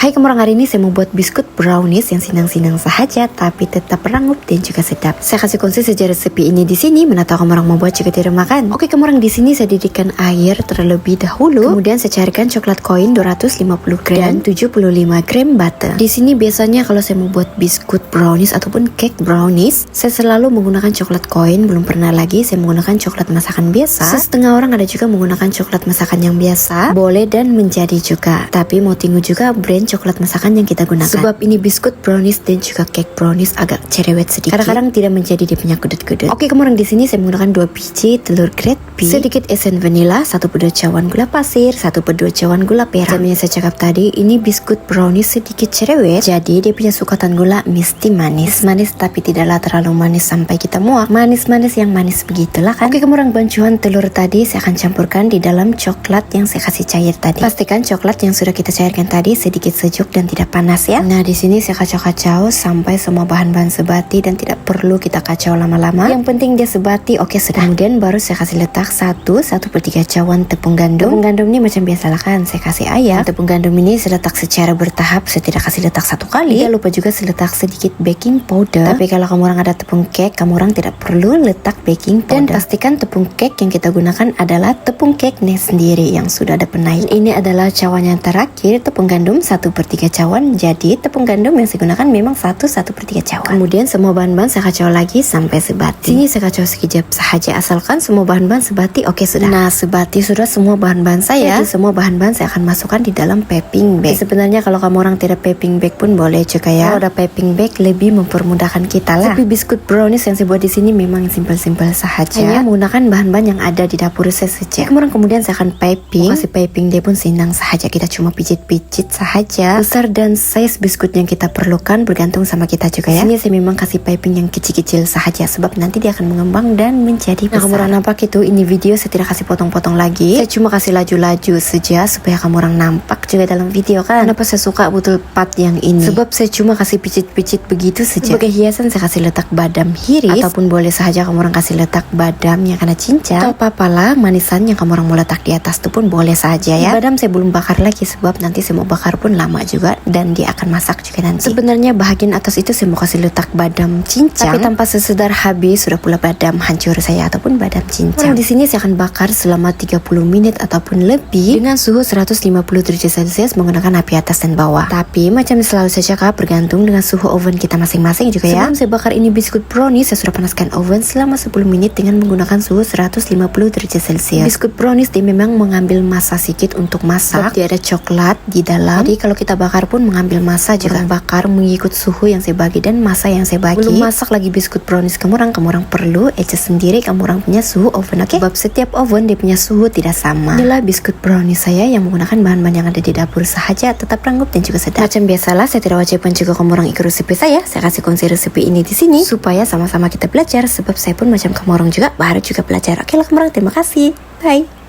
Hai kamu orang, hari ini saya mau buat biskuit brownies yang sinang-sinang saja tapi tetap rangup dan juga sedap. Saya kasih kongsi saja resep ini di sini. Mana tahu kamu orang mau buat juga tidak makan. Oke kamu orang, di sini saya didihkan air terlebih dahulu. Kemudian saya cairkan coklat koin 250 gram dan 75 gram butter. Di sini biasanya kalau saya mau buat biskuit brownies ataupun cake brownies, saya selalu menggunakan coklat koin. Belum pernah lagi saya menggunakan coklat masakan biasa. Setengah orang ada juga menggunakan coklat masakan yang biasa. Boleh dan menjadi juga. Tapi mau tunggu juga brand coklat masakan yang kita gunakan. Sebab ini biskuit brownies dan juga cake brownies agak cerewet sedikit. Kadang-kadang tidak menjadi dia punya kudet-kudet. Oke, kamu orang, di sini saya menggunakan 2 biji telur grade B, sedikit esen vanilla, 1/2 cawan gula pasir, 1/2 cawan gula perak. Seperti yang saya cakap tadi, ini biskuit brownies sedikit cerewet, jadi dia punya sukatan gula mesti manis. Manis tapi tidaklah terlalu manis sampai kita muak. Manis-manis yang manis begitulah kan. Oke, kamu orang, bancuan telur tadi saya akan campurkan di dalam coklat yang saya kasih cair tadi. Pastikan coklat yang sudah kita cairkan tadi sedikit sejuk dan tidak panas ya. Nah, di sini saya kacau-kacau sampai semua bahan-bahan sebati dan tidak perlu kita kacau lama-lama. Yang penting dia sebati. Oke, sudah. Kemudian baru saya kasih letak 1/3 cawan tepung gandum. Tepung gandum ini macam biasalah kan, saya kasih ayam. Tepung gandum ini saya letak secara bertahap, saya tidak kasih letak satu kali. Tidak lupa juga saya letak sedikit baking powder. Tapi kalau kamu orang ada tepung cake, kamu orang tidak perlu letak baking powder. Dan pastikan tepung cake yang kita gunakan adalah tepung cake-nya sendiri yang sudah ada penaik. Ini adalah cawan yang terakhir, tepung gandum 1/3 cawan. Jadi tepung gandum yang saya gunakan memang 1/3 cawan. Kemudian semua bahan-bahan saya kacau lagi sampai sebati. Sini saya kacau sekejap saja asalkan semua bahan-bahan sebati. Oke, sudah. Nah, sebati sudah semua bahan-bahan saya. Jadi semua bahan-bahan saya akan masukkan di dalam piping bag. Sebenarnya kalau kamu orang tidak piping bag pun boleh juga ya. Kalau ada piping bag lebih mempermudahkan kita lah. Tapi biskuit brownies yang saya buat di sini memang simpel-simpel saja. Hanya menggunakan bahan-bahan yang ada di dapur saya saja. Kemudian saya akan piping. Kasih piping dia pun senang saja. Kita cuma pijit-pijit saja. Besar dan size biskuit yang kita perlukan bergantung sama kita juga ya. Sini saya memang kasih piping yang kecil-kecil saja sebab nanti dia akan mengembang dan menjadi besar. Nah, kamu orang nampak itu, ini video saya tidak kasih potong-potong lagi. Saya cuma kasih laju-laju saja supaya kamu orang nampak juga dalam video kan. Kenapa saya suka betul part yang ini? Sebab saya cuma kasih pijit-pijit begitu saja. Sebagai hiasan saya kasih letak badam hiris, ataupun boleh saja kamu orang kasih letak badam yang kena cincang. Atau apa-apalah manisan yang kamu orang mau letak di atas itu pun boleh saja ya. Badam saya belum bakar lagi sebab nanti saya mau bakar pun lama juga dan dia akan masak juga nanti. Sebenarnya bahagian atas itu saya mau kasih letak badam cincang, tapi tanpa sesedar habis sudah pula badam hancur saya ataupun badam cincang. Di sini saya akan bakar selama 30 menit ataupun lebih dengan suhu 150 derajat Celcius menggunakan api atas dan bawah. Tapi macam selalu saya cakap bergantung dengan suhu oven kita masing-masing juga ya. Sebelum saya bakar ini biskuit brownies, saya sudah panaskan oven selama 10 menit dengan menggunakan suhu 150 derajat Celcius. Biskuit brownies dia memang mengambil masa sedikit untuk masak. Dia ada coklat di dalam. Jadi kalau kita bakar pun mengambil masa juga. Bakar mengikut suhu yang saya bagi dan masa yang saya bagi. Belum masak lagi biskuit brownies kamu orang perlu adjust sendiri kamu orang punya suhu oven, oke? Sebab setiap oven dia punya suhu tidak sama. Inilah biskuit brownies saya yang menggunakan bahan-bahan yang ada di dapur saja, tetap rangup dan juga sedap. Macam biasalah, saya tidak wajibkan juga kamu orang ikut resep saya. Saya kasih kongsi resep ini di sini supaya sama-sama kita belajar. Sebab saya pun macam kamu orang juga baru juga belajar. Oke lah kamu orang, terima kasih. Bye.